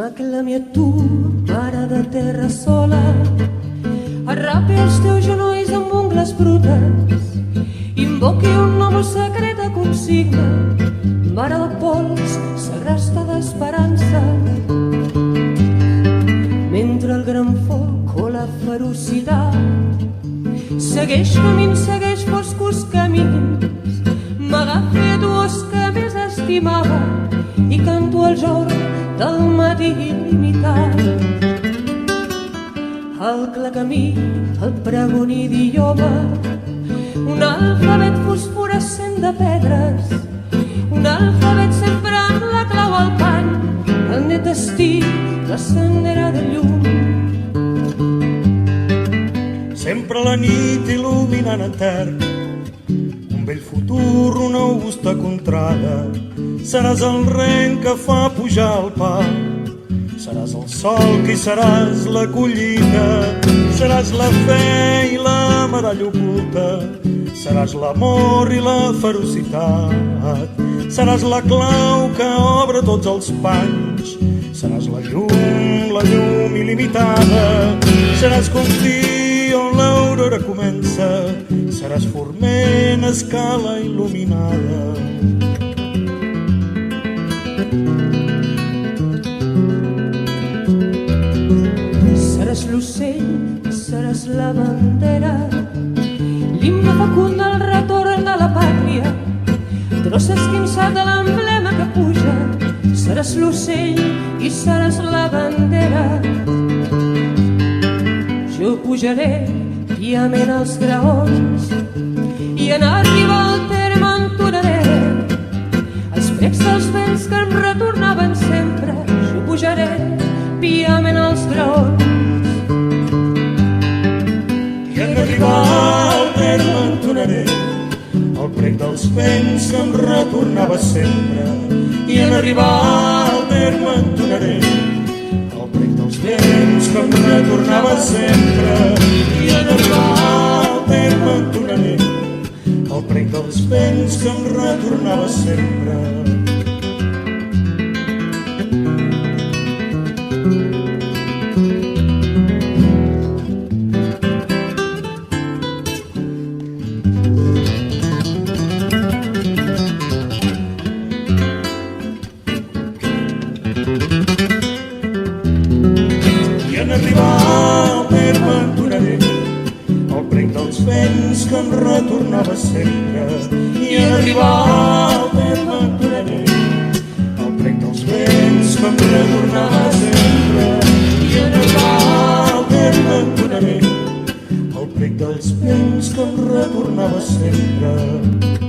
M'aclami a tu, mare de terra sola, arrapi els teus genolls amb ungles brutes, invoqui un nom secret de consigna, mare de pols, segresta d'esperança. Mentre el gran foc o la ferocitat segueix camins, segueix foscos camins, m'agafi a dues que més estimava i canto el jorn del matí il·limitat. El clacamí, el pregoní d'idioma, un alfabet fosforescent de pedres, un alfabet sempre amb la clau al pany, el net destí, la sendera de llum. Sempre la nit il·luminant etern, un vell futur, una augusta contrada. Seràs el ren que fa pujar el pa, seràs el sol que hi seràs la collita, seràs la fe i la medalla oculta, seràs l'amor i la ferocitat, seràs la clau que obre tots els panys, seràs la llum il·limitada, seràs confí on l'aurora comença, seràs forment, escala il·luminada. Seràs l'ocell, seràs la bandera, l'himne fecund del retorn de la pàtria, tros esquinçat de l'emblema que puja. Seràs l'ocell i seràs la bandera. Jo pujaré piament als graons i en arribar al terme entonaré els precs dels vents que em retornaven sempre. Jo pujaré piament als graons i en arribar al terme entonaré el prec dels vents que em retornava sempre. I en arribar al terme entonaré el prec dels vents que em retornava sempre. I en arribar al terme entonaré el prec dels vents que em retornava sempre. I en arribar al terme entonaré el prec dels vents que em retornava sempre. I en arribar al terme entonaré el prec dels vents que em retornava sempre. I en arribar al terme entonaré el prec dels vents que em retornava sempre.